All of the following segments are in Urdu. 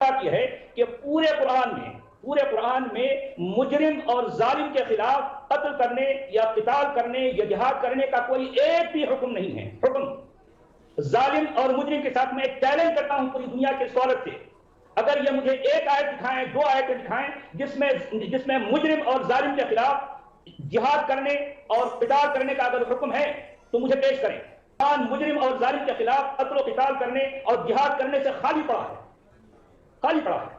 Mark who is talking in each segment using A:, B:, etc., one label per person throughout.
A: بات یہ ہے کہ پورے قرآن میں مجرم اور ظالم کے خلاف قتل کرنے یا قتال کرنے یا جہاد کرنے کا کوئی ایک بھی حکم نہیں ہے. حکم ظالم اور مجرم کے ساتھ میں ایک چیلنج کرتا ہوں پوری دنیا کے اسکالر سے، اگر یہ مجھے ایک آیت دکھائیں، 2 آیتیں دکھائیں جس میں مجرم اور ظالم کے خلاف جہاد کرنے اور قتال کرنے کا اگر حکم ہے تو مجھے پیش کریں. قرآن مجرم اور ظالم کے خلاف قتل و قتال کرنے اور جہاد کرنے سے خالی پڑا ہے.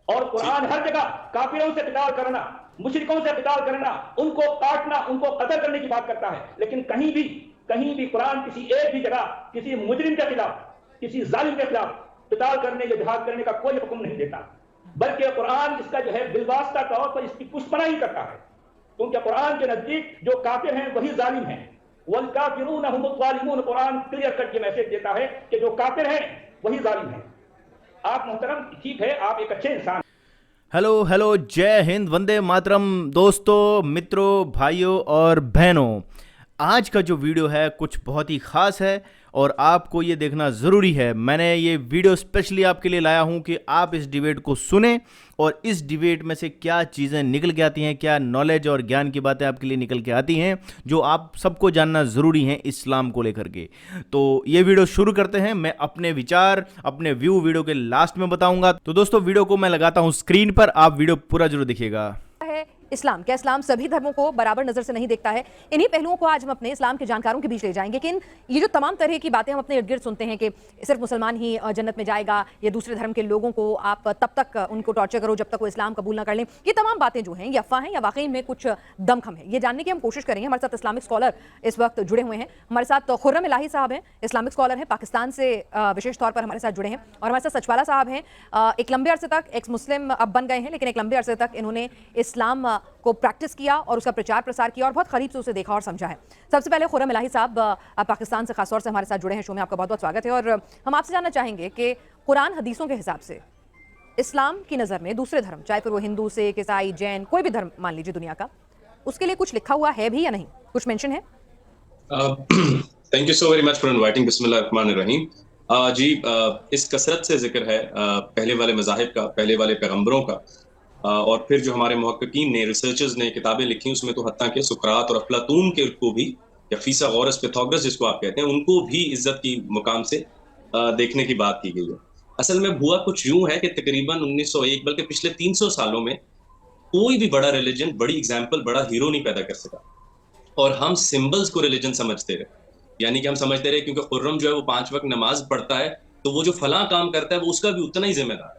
A: اور قرآن ہر جگہ کافروں سے قتال کرنا، مشرکوں سے قتال کرنا، ان کو کاٹنا، ان کو قتل کرنے کی بات کرتا ہے، لیکن کہیں بھی قرآن کسی ایک بھی جگہ کسی مجرم کے خلاف، کسی ظالم کے خلاف قتال کرنے یا جہاد کرنے کا کوئی حکم نہیں دیتا، بلکہ قرآن اس کا جو ہے بالواسطہ طور پر اس کی پشپناہی کرتا ہے، کیونکہ قرآن کے نزدیک جو کافر ہیں وہی ظالم ہیں. والکافرون هم الظالمون، قرآن کلیئر کٹ یہ میسج دیتا ہے کہ جو کافر ہیں وہی ظالم ہیں. آپ محترم ٹھیک ہے، آپ ایک اچھے انسان.
B: ہیلو جے ہند، وندے ماترم. دوستو، متروں، بھائیوں اور بہنوں، آج کا جو ویڈیو ہے کچھ بہت ہی خاص ہے اور آپ کو یہ دیکھنا ضروری ہے. میں نے یہ ویڈیو اسپیشلی آپ کے لیے لایا ہوں کہ آپ اس ڈیبیٹ کو سنیں اور اس ڈیبیٹ میں سے کیا چیزیں نکل کے آتی ہیں، کیا نالج اور گیان کی باتیں آپ کے لیے نکل کے آتی ہیں جو آپ سب کو جاننا ضروری ہیں اسلام کو لے کر کے. تو یہ ویڈیو شروع کرتے ہیں. میں اپنے وچار، اپنے ویو ویڈیو کے لاسٹ میں بتاؤں گا. تو دوستو، ویڈیو کو میں لگاتا ہوں اسکرین پر، آپ ویڈیو پورا ضرور دیکھیے گا.
C: اسلام کیا اسلام سبھی دھرموں کو برابر نظر سے نہیں دیکھتا ہے؟ انہی پہلوؤں کو آج ہم اپنے اسلام کے جانکاروں کے بیچ لے جائیں گے کہ یہ جو تمام طرح کی باتیں ہم اپنے ارد گرد سنتے ہیں کہ صرف مسلمان ہی جنت میں جائے گا یا دوسرے دھرم کے لوگوں کو آپ تب تک ان کو ٹارچر کرو جب تک وہ اسلام قبول نہ کر لیں، یہ تمام باتیں جو ہیں یہ افواہ ہیں یا واقعی میں کچھ دم خم ہے؟ یہ جاننے کی ہم کوشش کریں گے. ہمارے ساتھ اسلامک اسکالر اس وقت جڑے ہوئے ہیں. ہمارے ساتھ خرم الہی صاحب ہیں، اسلامک اسکالر ہیں، پاکستان سے وشیش طور پر ہمارے ساتھ جڑے ہیں. اور ہمارے ساتھ سچوالا صاحب ہیں، ایک لمبے عرصے تک ایکس مسلم اب بن گئے ہیں، لیکن ایک لمبے عرصے تک انہوں نے اسلام کو پریکٹس کیا اور اس کا پرچار پرسار کیا اور بہت قریب سے اسے دیکھا اور سمجھا ہے. سب سے پہلے خرم الہی صاحب پاکستان سے خاص طور سے ہمارے ساتھ جڑے ہیں شو میں، آپ کا بہت بہت سواگت ہے. اور ہم آپ سے جاننا چاہیں گے کہ قرآن حدیثوں کے حساب سے اسلام کی نظر میں دوسرے دھرم، چاہے پھر وہ ہندو، سکھ، عیسائی، جین، کوئی بھی دھرم مان لیجیے دنیا کا، اس کے لیے کچھ لکھا ہوا ہے بھی یا نہیں؟ کچھ مینشن ہے؟
D: Thank you so very much for inviting. بسم اللہ الرحمن الرحیم. جی، اس کثرت سے ذکر ہے پہلے والے مذاہب کا، پہلے والے پیغمبروں کا، اور پھر جو ہمارے محققین نے، ریسرچرز نے کتابیں لکھی، اس میں تو حتیٰ کہ سقراط اور افلاطون کے کو بھی، یا فیثاغورس، پیتھاگورس جس کو آپ کہتے ہیں، ان کو بھی عزت کی مقام سے دیکھنے کی بات کی گئی ہے. اصل میں ہوا کچھ یوں ہے کہ تقریباً 1901 بلکہ پچھلے 300 سالوں میں کوئی بھی بڑا ریلیجن، بڑی ایگزامپل، بڑا ہیرو نہیں پیدا کر سکا، اور ہم سمبلز کو ریلیجن سمجھتے رہے. یعنی کہ ہم سمجھتے رہے کیونکہ خرم جو ہے وہ 5 وقت نماز پڑھتا ہے تو وہ جو فلاں کام کرتا ہے وہ اس کا بھی اتنا ہی ذمہ دار ہے.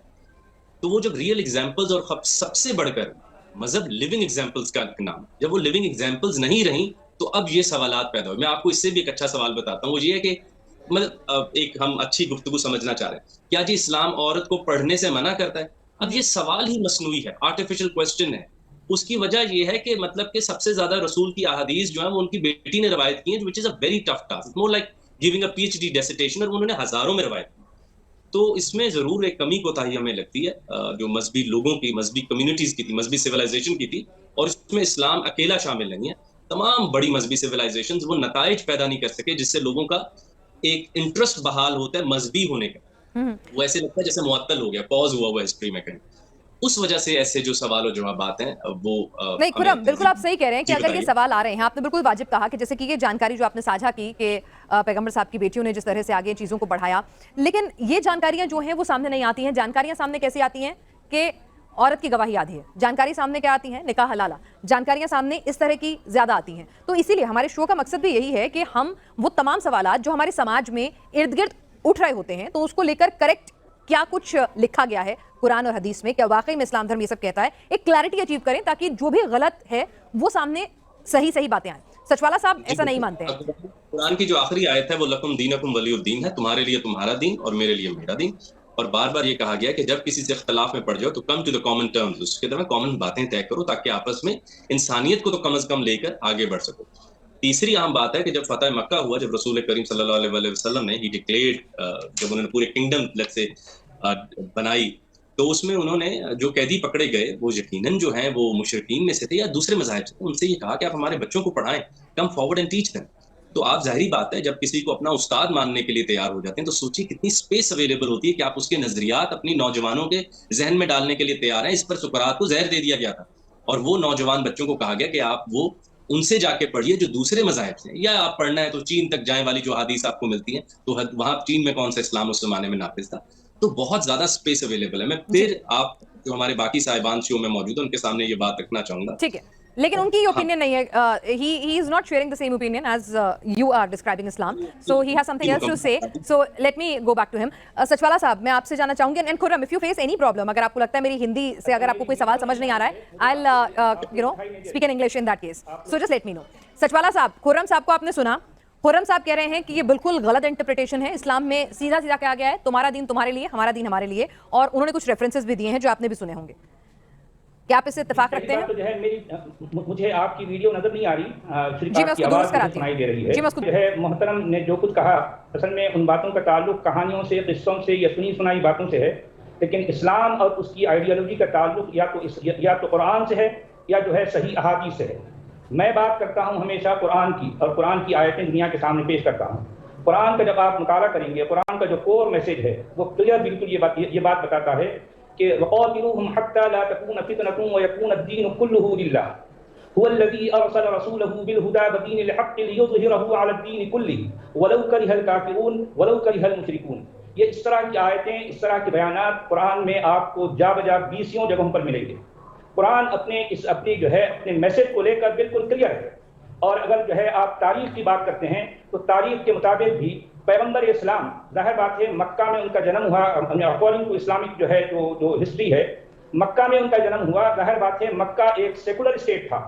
D: تو وہ جب ریئل ایگزامپلز اور سب سے بڑھ کر مذہب لیونگ ایگزامپلز کا نام، جب وہ لیونگ ایگزامپلز نہیں رہیں تو اب یہ سوالات پیدا ہوئے. میں آپ کو اس سے بھی ایک اچھا سوال بتاتا ہوں. وہ یہ ہے کہ مطلب ایک ہم اچھی گفتگو سمجھنا چاہ رہے ہیں، کیا جی اسلام عورت کو پڑھنے سے منع کرتا ہے؟ اب یہ سوال ہی مصنوعی ہے، آرٹیفیشل کوسچن ہے. اس کی وجہ یہ ہے کہ مطلب کہ سب سے زیادہ رسول کی احادیث جو ہیں وہ ان کی بیٹی نے روایت کی ہیں، which is a very tough task, more like giving a PhD dissertation، اور انہوں نے ہزاروں میں روایت کی. تو اس میں ضرور ایک کمی کوتاہی ہمیں لگتی ہے جو مذہبی لوگوں کی، مذہبی کمیونٹیز کی تھی، مذہبی سویلائزیشن کی تھی. اور اس میں اسلام اکیلا شامل نہیں ہے. تمام بڑی مذہبی سویلائزیشنز وہ نتائج پیدا نہیں کر سکے جس سے لوگوں کا ایک انٹرسٹ بحال ہوتا ہے مذہبی ہونے کا. وہ ایسے لگتا ہے جیسے معطل ہو گیا، پاز ہوا ہوا ہسٹری میں کہیں. اس وجہ سے ایسے جو سوال و جوابات ہیں وہ
C: نہیں خرم، بالکل آپ صحیح کہہ رہے ہیں کہ اگر یہ سوال آ رہے ہیں، آپ نے بالکل واجب کہا کہ جیسے کہ یہ جانکاری جو آپ نے ساجھا کی کہ پیغمبر صاحب کی بیٹیوں نے جس طرح سے آگے چیزوں کو بڑھایا، لیکن یہ جانکاریاں جو ہیں وہ سامنے نہیں آتی ہیں. جانکاریاں سامنے کیسی آتی ہیں کہ عورت کی گواہی آدھی ہے. جانکاری سامنے کیا آتی ہیں؟ نکاح حلالہ. جانکاریاں سامنے اس طرح کی زیادہ آتی ہیں. تو اسی لیے ہمارے شو کا مقصد بھی یہی ہے کہ ہم وہ تمام سوالات جو ہمارے سماج میں ارد گرد اٹھ رہے ہوتے ہیں تو اس کو لے کر کریکٹ کیا کچھ لکھا گیا ہے قرآن اور حدیث میں، کیا واقعی میں اسلام دھرم یہ سب کہتا ہے، ایک کلیرٹی اچیو کریں تاکہ جو بھی غلط ہے وہ سامنے صحیح باتیں آئیں. سچوالا صاحب ایسا نہیں مانتے ہیں؟
D: قرآن کی جو آخری آیت ہے وہ لکم دینکم ولی الدین ہے، تمہارے لیے تمہارا دین اور میرے لیے میرا دین. اور بار بار یہ کہا گیا کہ جب کسی سے اختلاف میں پڑ جاؤ تو come to the common terms, اس کے درمیان کامن باتیں طے کرو تاکہ آپس میں انسانیت کو تو کم از کم لے کر آگے بڑھ سکو. تیسری اہم بات ہے کہ جب فتح مکہ ہوا، جب رسول کریم صلی اللہ علیہ وسلم نے جب انہوں نے پورے کنگڈم لٹ سے بنائی تو اس میں انہوں نے جو قیدی پکڑے گئے وہ یقیناً جو ہیں وہ مشرکین میں سے تھے یا دوسرے مذاہب سے. ان سے یہ کہا کہ آپ ہمارے بچوں کو پڑھائیں، come forward and teach them. تو آپ ظاہری بات ہے جب کسی کو اپنا استاد ماننے کے لیے تیار ہو جاتے ہیں تو سوچیے کتنی اسپیس اویلیبل ہوتی ہے کہ آپ اس کے نظریات اپنی نوجوانوں کے ذہن میں ڈالنے کے لیے تیار ہیں. اس پر سقراط کو زہر دے دیا گیا تھا اور وہ نوجوان بچوں کو کہا گیا کہ آپ وہ ان سے جا کے پڑھیے جو دوسرے مذاہب سے ہیں, یا آپ پڑھنا ہے تو چین تک جائیں والی جو حدیث آپ کو ملتی ہیں تو وہاں چین میں کون سا اسلام اس زمانے میں نافذ تھا. تو بہت زیادہ اسپیس اویلیبل ہے. میں پھر آپ جو ہمارے باقی صاحبان شو میں موجود ہیں ان کے سامنے یہ بات رکھنا چاہوں گا.
C: ٹھیک ہے, لیکن ان کی اوپینین نہیں ہے, he is not sharing the same opinion as you are describing Islam, so he has something else to say, so let me go back to him. سچوالا صاحب, میں آپ سے جاننا چاہوں گی, and Khurram, if you face any problem, اگر آپ کو لگتا ہے میری ہندی سے اگر آپ کو کوئی سوال سمجھ نہیں آ رہا ہے, I'll speak in English in that case, so just let me know. سچوالا صاحب, خرم صاحب کو آپ نے سنا, خرم صاحب کہہ رہے ہیں کہ یہ بالکل غلط انٹرپریٹیشن ہے, اسلام میں سیدھا سیدھا کہا گیا ہے تمہارا دین تمہارے لیے, ہمارا دین ہمارے لیے, اور انہوں نے کچھ ریفرنسز بھی دیے ہیں جو آپ نے بھی سنے ہوں گے. کیا آپ اس سے اتفاق رکھتے ہیں؟
A: تو جو ہے مجھے آپ کی ویڈیو نظر نہیں آ رہی, صرف
C: جی میں
A: آپ
C: اس
A: کی
C: کو
A: آواز
C: درست کراتی
A: سنائی دے رہی
C: ہوں. جی میں
A: ہے.
C: اس کو
A: جو ہے محترم نے جو کچھ کہا اصل میں ان باتوں کا تعلق کہانیوں سے, قصوں سے یا سنی سنائی باتوں سے ہے, لیکن اسلام اور اس کی آئیڈیالوجی کا تعلق یا تو قرآن سے ہے یا جو ہے صحیح احادیث سے ہے. میں بات کرتا ہوں ہمیشہ قرآن کی, اور قرآن کی آیتیں دنیا کے سامنے پیش کرتا ہوں. قرآن کا جب آپ مطالعہ کریں گے, قرآن کا جو کور میسج ہے وہ کلیئر بالکل یہ بات بتاتا ہے کہ وَقَاتِلُوهُمْ حَتَّى لَا تَكُونَ فِتْنَةٌ وَيَكُونَ الدِّينُ كُلُّهُ لِلَّهِ هُوَ الَّذِي أَرْسَلَ رَسُولَهُ بِالْهُدَى وَدِينِ الْحَقِّ لِيُظْهِرَهُ عَلَى الدِّينِ كُلِّهِ وَلَوْ كَرِهَ الْكَافِرُونَ وَلَوْ كَرِهَ الْمُشْرِكُونَ. یہ اس طرح کی آیتیں, اس طرح کے بیانات قرآن میں آپ کو جا بجا 20 جگہوں پر ملیں گے. قرآن اپنی جو ہے اپنے میسج کو لے کر بالکل کلیئر ہے. اور اگر جو ہے آپ تاریخ کی بات کرتے ہیں تو تاریخ کے مطابق بھی پیغمبر اسلام, ظاہر بات ہے مکہ میں ان کا جنم ہوا, اکارڈنگ ٹو اسلامک جو ہے جو ہسٹری ہے, مکہ میں ان کا جنم ہوا. ظاہر بات ہے مکہ ایک سیکولر اسٹیٹ تھا,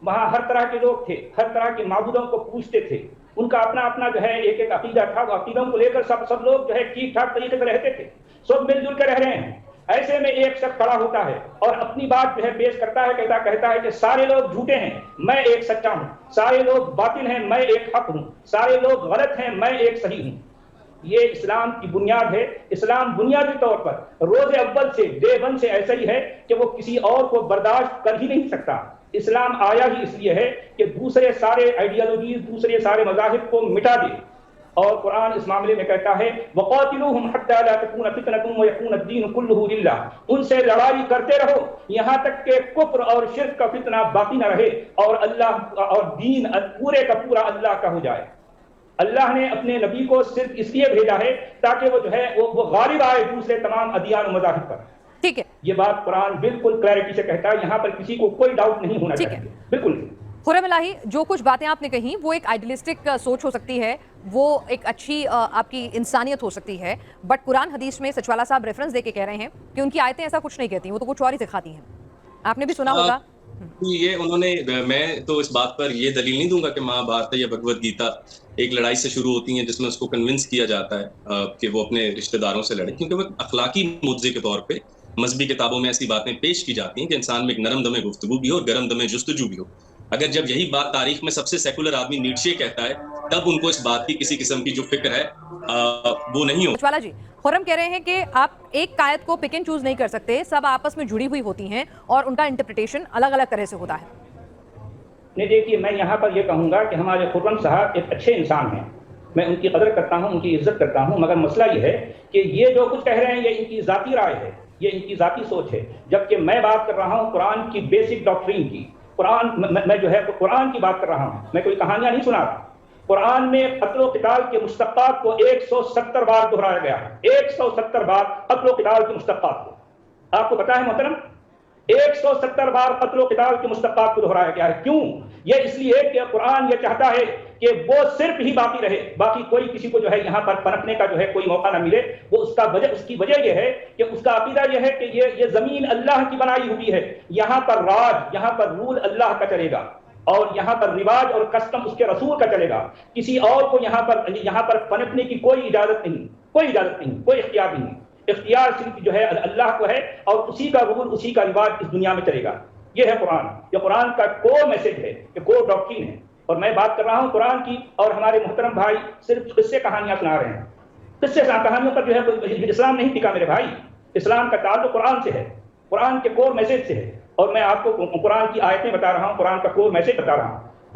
A: وہاں ہر طرح کے لوگ تھے, ہر طرح کے معبودوں کو پوجتے تھے, ان کا اپنا اپنا جو ہے ایک عقیدہ تھا. وہ عقیدوں کو لے کر سب لوگ جو ہے ٹھیک ٹھاک طریقے سے رہتے تھے, سب مل جل کر رہ رہے ہیں. ایسے میں ایک شخص کھڑا ہوتا ہے اور اپنی بات جو ہے پیش کرتا ہے, کہتا ہے کہ سارے لوگ جھوٹے ہیں, میں ایک سچا ہوں, سارے لوگ باطل ہیں, میں ایک حق ہوں, سارے لوگ غلط ہیں, میں ایک صحیح ہوں. یہ اسلام کی بنیاد ہے. اسلام بنیادی طور پر روز اول سے, ڈے ون سے ایسا ہی ہے کہ وہ کسی اور کو برداشت کر ہی نہیں سکتا. اسلام آیا ہی اس لیے ہے کہ دوسرے سارے آئیڈیالوجیز, دوسرے سارے مذاہب کو مٹا دے. اور قرآن اس معاملے میں کہتا ہے وَقَاتِلُوهُمْ حَتَّى لَا تَكُونَ فِتْنَةٌ وَيَكُونَ الدِّينُ كُلُّهُ لِلَّهِ. ان سے لڑائی کرتے رہو یہاں تک کہ کفر اور شرک کا فتنہ باقی نہ رہے اور اللہ اور دین پورے کا پورا اللہ کا ہو جائے. اللہ نے اپنے نبی کو صرف اس لیے بھیجا ہے تاکہ وہ جو ہے وہ غالب آئے دوسرے تمام ادیان و مذاہب پر.
C: ٹھیک ہے,
A: یہ بات قرآن بالکل کلیئرٹی سے کہتا ہے, یہاں پر کسی کو کوئی ڈاؤٹ نہیں ہونا چاہیے. بالکل.
C: خرم الہی, جو کچھ باتیں آپ نے کہیں وہ ایک آئیڈیلسٹک سوچ ہو سکتی ہے, وہ ایک اچھی آپ کی انسانیت ہو سکتی ہے, بٹ قرآن حدیث میں سچوالا صاحب ریفرنس دے کے کہہ رہے ہیں کہ ان کی آیتیں ایسا کچھ نہیں کہتی, وہ تو کچھ اور ہی سکھاتی ہیں. آپ نے بھی سنا ہوگا.
D: یہ انہوں نے, میں تو اس بات پر یہ دلیل نہیں دوں گا کہ مہا بھارت یا بھگوت گیتا ایک لڑائی سے شروع ہوتی ہیں جس میں اس کو کنونس کیا جاتا ہے کہ وہ اپنے رشتہ داروں سے لڑے, کیونکہ وہ اخلاقی معجزے کے طور پہ مذہبی کتابوں میں ایسی باتیں پیش کی جاتی ہیں کہ انسان میں ایک نرم دم گفتگو بھی ہو اور گرم دم جستجو بھی ہو. اگر جب یہی بات تاریخ میں سب سے سیکولر آدمی نیٹشے کہتا ہے تب ان کو اس بات کی کسی قسم کی جو فکر ہے وہ نہیں ہو.
C: سچوالا جی, خرم کہہ رہے ہیں کہ آپ ایک قائد کو پک اینڈ چوز نہیں کر سکتے, سب آپس میں جڑی ہوئی ہوتی ہیں اور ان کا انٹرپریٹیشن الگ الگ طرح سے ہوتا ہے.
A: نہیں دیکھیے, میں یہاں پر یہ کہوں گا کہ ہمارے خرم صاحب ایک اچھے انسان ہیں, میں ان کی قدر کرتا ہوں, ان کی عزت کرتا ہوں, مگر مسئلہ یہ ہے کہ یہ جو کچھ کہہ رہے ہیں یہ ان کی ذاتی رائے ہے, یہ ان کی ذاتی سوچ ہے, جبکہ میں بات کر رہا ہوں قرآن کی بیسک ڈاکٹرین کی. میں جو ہے قرآن کی بات کر رہا ہوں, میں کوئی کہانیاں نہیں سنا رہا. قرآن میں قتل و قتال کے مشتقات کو 170 بار دہرایا گیا ہے, 170 بار قتل و قتال کے مشتقات کو. آپ کو پتا ہے محترم, 170 بار قتل و قتال کے مشتقات کو دہرایا گیا ہے. کیوں؟ یہ اس لیے کہ قرآن یہ چاہتا ہے کہ وہ صرف ہی باقی رہے, باقی کوئی کسی کو جو ہے یہاں پر پنپنے کا جو ہے کوئی موقع نہ ملے. وہ اس کی وجہ یہ ہے کہ اس کا عقیدہ یہ ہے کہ یہ زمین اللہ کی بنائی ہوئی ہے, یہاں پر راج, یہاں پر رول اللہ کا چلے گا, اور یہاں پر رواج اور کسٹم اس کے رسول کا چلے گا. کسی اور کو یہاں پر پنپنے کی کوئی اجازت نہیں, کوئی اجازت نہیں, کوئی اختیار نہیں. اختیار صرف جو ہے اللہ کو ہے, اور اسی کا رول, اسی کا رواج اس دنیا میں چلے گا. یہ ہے قرآن, یہ قرآن کا کور میسج ہے, یہ کور ڈاکٹرین ہے. اور میں بات کر رہا ہوں قرآن کی, اور ہمارے محترم بھائی صرف قصے کہانیاں سنا رہے ہیں. قصے کہانیوں پر جو ہے اسلام نہیں ٹکا میرے بھائی. اسلام کا تعلق قرآن سے ہے, قرآن کے کور میسج سے ہے. اور میں آپ کو قرآن کی آیتیں بتا رہا ہوں, قرآن کا کور میسج بتا رہا ہوں.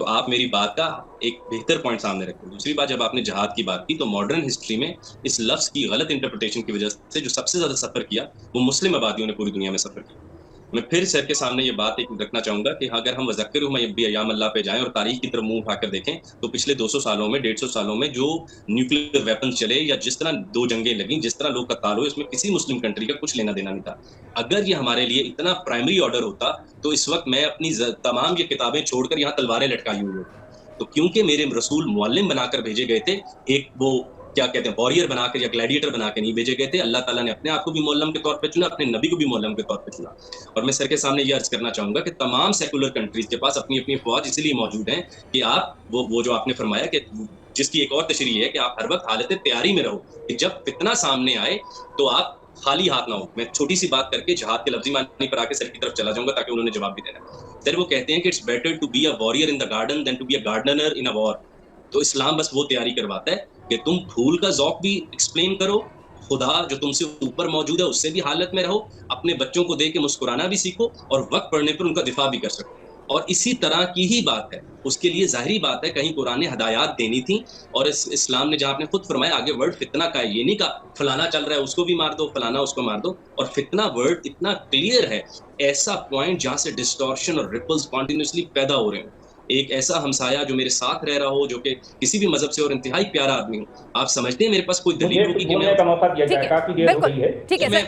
D: تو آپ میری بات کا ایک بہتر پوائنٹ سامنے رکھیں. دوسری بات، جب آپ نے جہاد کی بات کی تو ماڈرن ہسٹری میں اس لفظ کی غلط انٹرپریٹیشن کی وجہ سے جو سب سے زیادہ سفر کیا وہ مسلم آبادیوں نے پوری دنیا میں سفر کیا. میں پھر سر کے سامنے یہ بات ایک رکھنا چاہوں گا کہ اگر ہم وذکرہم بایام اللہ پہ جائیں اور تاریخ کی طرف منہ اٹھا کر دیکھیں تو پچھلے 200 سالوں میں 150 سالوں میں جو نیوکلیر ویپن چلے یا جس طرح 2 جنگیں لگیں، جس طرح لوگ قتال ہوئے، اس میں کسی مسلم کنٹری کا کچھ لینا دینا نہیں تھا. اگر یہ ہمارے لیے اتنا پرائمری آرڈر ہوتا تو اس وقت میں اپنی تمام یہ کتابیں چھوڑ کر یہاں تلواریں لٹکائی ہوئی ہوتی. تو کیونکہ میرے رسول معلم بنا کر بھیجے گئے تھے، ایک وہ کیا کہتے ہیں وارئر بنا کر یا گلیڈیٹر بنا کے نہیں بھیجے گئے تھے. اللہ تعالیٰ نے اپنے آپ کو بھی معلم کے طور پہ چنا، اپنے نبی کو بھی معلم کے طور پہ چنا. اور میں سر کے سامنے یہ عرض کرنا چاہوں گا کہ تمام سیکولر کنٹریز کے پاس اپنی اپنی افواج اس لیے موجود ہیں کہ آپ وہ جو آپ نے فرمایا کہ جس کی ایک اور تشریح ہے کہ آپ ہر وقت حالت تیاری میں رہو کہ جب فتنہ سامنے آئے تو آپ خالی ہاتھ نہ ہو. میں چھوٹی سی بات کر کے جہاد کے لفظی معنی پر آ کے سر کی طرف چلا جاؤں گا تاکہ انہوں نے جواب بھی دینا. سر وہ کہتے ہیں کہ it's better to be a warrior in the garden than to be a gardener in a war. تو اسلام بس وہ تیاری کرواتا ہے کہ تم پھول کا ذوق بھی ایکسپلین کرو، خدا جو تم سے اوپر موجود ہے اس سے بھی حالت میں رہو، اپنے بچوں کو دیکھ کے مسکرانا بھی سیکھو اور وقت پڑنے پر ان کا دفاع بھی کر سکو. اور اسی طرح کی ہی بات ہے، اس کے لیے ظاہری بات ہے کہیں قرآن نے ہدایات دینی تھی اور اسلام نے جہاں آپ نے خود فرمایا آگے ورڈ فتنہ کا ہے، یہ نہیں کہا فلانا چل رہا ہے اس کو بھی مار دو، فلانا اس کو مار دو. اور فتنہ ورڈ اتنا کلیئر ہے، ایسا پوائنٹ جہاں سے ڈسٹورشن اور ریپلز کنٹینیوسلی پیدا ہو رہے ہیں. ایک ایسا ہمسایہ جو میرے ساتھ رہ رہا ہو، جو کہ کسی بھی مذہب سے اور انتہائی پیارا آدمی ہو، آپ سمجھتے ہیں میرے پاس کوئی دلیل ہوگی کہ
A: بولنے کا موقع دیا جائے؟ کافی دیر ہو گئی ہے.
C: ٹھیک ہے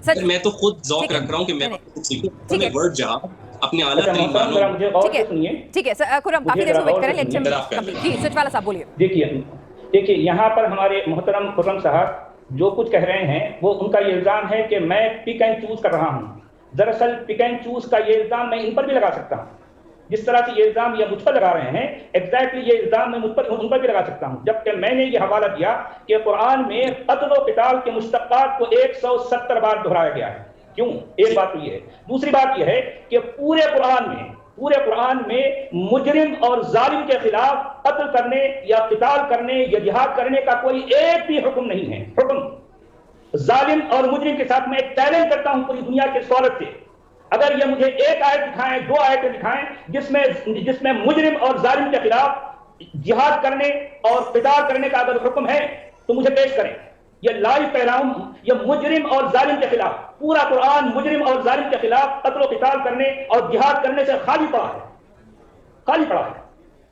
C: سر،
D: میں تو خود ذوق رکھ رہا ہوں کہ میں سیکھوں میں ورڈ جہاد اپنے اعلیٰ ترین معنوں.
A: مجھے غور سے سنیے.
C: ٹھیک ہے سر خرم، کافی دیر سے ویٹ کریں، لیکچر کمپلیٹ. جی سچ والا صاحب بولیے.
A: دیکھیے یہاں پر ہمارے محترم خرم صاحب جو کچھ کہہ رہے ہیں وہ ان کا یہ الزام ہے کہ میں پک اینڈ چوز کر رہا ہوں. دراصل پک اینڈ چوز کا یہ الزام میں ان پر بھی لگا سکتا ہوں. جس طرح سے یہ الزام یہ مجھ پر لگا رہے ہیں، ایگزیکٹلی یہ الزام میں ان پر بھی لگا سکتا ہوں. جبکہ میں نے یہ حوالہ دیا کہ قرآن میں قتل و قتال کے مشتقات کو 170 بار دہرایا گیا ہے. کیوں؟ ایک بات یہ ہے. دوسری بات یہ ہے کہ پورے قرآن میں مجرم اور ظالم کے خلاف قتل کرنے یا قتال کرنے یا جہاد کرنے کا کوئی ایک بھی حکم نہیں ہے. حکم ظالم اور مجرم کے ساتھ میں ایک چیلنج کرتا ہوں پوری دنیا کے اسکالر سے، اگر یہ مجھے ایک آیت دکھائیں، 2 آیتیں دکھائیں جس میں مجرم اور ظالم کے خلاف جہاد کرنے اور قتال کرنے کا اگر حکم ہے تو مجھے پیش کریں. یہ لائیو پہلاؤں، یہ مجرم اور ظالم کے خلاف، پورا قرآن مجرم اور ظالم کے خلاف قتل و قتال کرنے اور جہاد کرنے سے خالی پڑا ہے.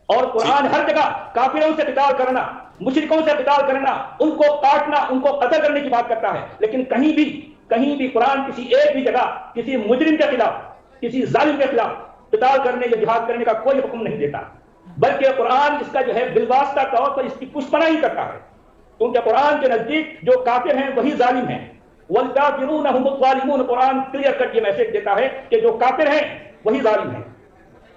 A: اور قرآن ہر جگہ کافروں سے قتال کرنا، مشرکوں سے قتال کرنا، ان کو کاٹنا، ان کو قتل کرنے کی بات کرتا ہے. لیکن کہیں بھی قرآن کسی ایک بھی جگہ کسی مجرم کے خلاف، کسی ظالم کے خلاف قتال کرنے یا جہاد کرنے کا کوئی حکم نہیں دیتا، بلکہ قرآن اس کا جو ہے بالواسطہ طور پر اس کی پشپناہی کرتا ہے. کیونکہ قرآن کے نزدیک جو کافر ہیں وہی ظالم ہیں. والکافرون هم الظالمون، قرآن کلیئر کٹ یہ میسج دیتا ہے کہ جو کافر ہیں وہی ظالم ہیں.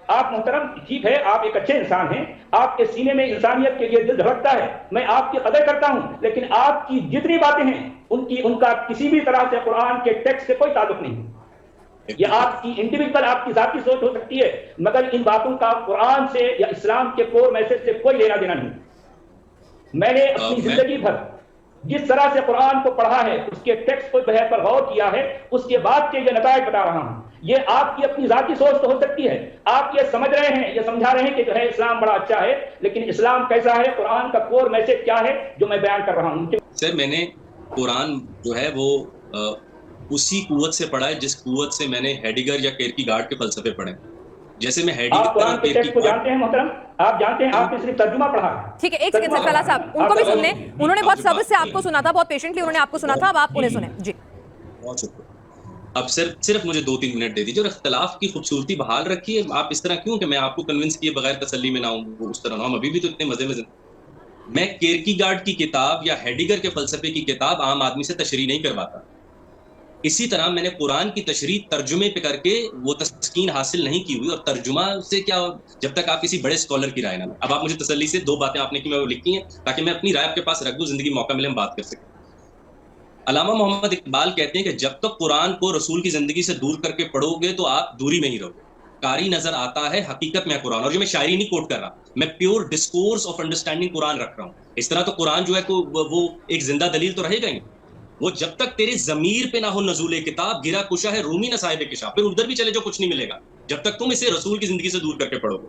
A: آپ محترم ٹھیک ہے، آپ ایک اچھے انسان ہیں، آپ کے سینے میں انسانیت کے لیے دل دھڑکتا ہے، میں آپ کی قدر کرتا ہوں، لیکن آپ کی جتنی باتیں ہیں ان کا کسی بھی طرح سے قرآن کے ٹیکسٹ سے کوئی تعلق نہیں. یہ آپ کی انڈیویجول، آپ کی ذاتی سوچ ہو سکتی ہے، مگر ان باتوں کا قرآن سے یا اسلام کے کور میسج سے کوئی لینا دینا نہیں. میں نے اپنی زندگی بھر جس طرح سے قرآن کو پڑھا ہے، اس کے ٹیکسٹ کو پر غور کیا ہے، اس کے بعد کے یہ نتائج بتا رہا ہوں. یہ آپ کی اپنی ذاتی سوچ تو ہو سکتی ہے، آپ یہ سمجھ رہے ہیں، یہ سمجھا رہے ہیں کہ جو ہے اسلام بڑا اچھا ہے، لیکن اسلام کیسا ہے، قرآن کا کور میسج کیا ہے جو میں بیان کر رہا ہوں.
D: سر میں نے قرآن جو ہے وہ اسی قوت سے پڑھا ہے جس قوت سے میں نے ہیڈیگر یا کیرکیگارڈ کے فلسفے پڑھے. جیسے میں
A: آپ قرآن کے ٹیکسٹ کو جانتے ہیں محترم، آپ جانتے ہیں، آپ نے صرف ترجمہ پڑھا ہے.
C: ٹھیک ہے، ایک سیکنڈ سر فلا صاحب ان کو بھی سن لیں. انہوں نے بہت صبر سے آپ کو سنا تھا، بہت پیشنٹلی انہوں نے آپ کو سنا تھا، اب آپ انہیں سنیں. جی
D: بہت شکریہ. اب صرف مجھے 2-3 منٹ دے دیجیے اور اختلاف کی خوبصورتی بحال رکھیے. آپ اس طرح کیوں کہ میں آپ کو کنونس کیے بغیر تسلی میں نہ ہوں، اس طرح نہ ہوں. ابھی بھی تو اتنے مزے میں میں کیرکیگارڈ کی کتاب یا ہیڈیگر کے فلسفے کی کتاب عام آدمی سے تشریح نہیں کرواتا. اسی طرح میں نے قرآن کی تشریح ترجمے پہ کر کے وہ تسکین حاصل نہیں کی ہوئی. اور ترجمہ سے کیا، جب تک آپ کسی بڑے اسکالر کی رائے نہ لیں. اب آپ مجھے تسلی سے 2 باتیں آپ نے کی، میں وہ لکھی ہیں تاکہ میں اپنی رائے آپ کے پاس رکھ دوں، زندگی موقع ملے ہم بات کر سکیں. علامہ محمد اقبال کہتے ہیں کہ جب تک قرآن کو رسول کی زندگی سے دور کر کے پڑھو گے تو آپ دوری میں ہی رہو گے. قاری نظر آتا ہے، حقیقت میں قرآن. اور جو میں شاعری نہیں کوٹ کر رہا، میں پیور ڈسکورس آف انڈرسٹینڈنگ قرآن رکھ رہا ہوں. اس طرح تو قرآن جو ہے وہ ایک زندہ دلیل تو رہے گا ہی. وہ جب تک تیرے ضمیر پہ نہ ہو نزول کتاب، گرا کشا ہے رومی نہ صاحب کشاف. پھر ادھر بھی چلے جو کچھ نہیں ملے گا جب تک تم اسے رسول کی زندگی سے دور کر کے پڑھو گے.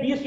A: 20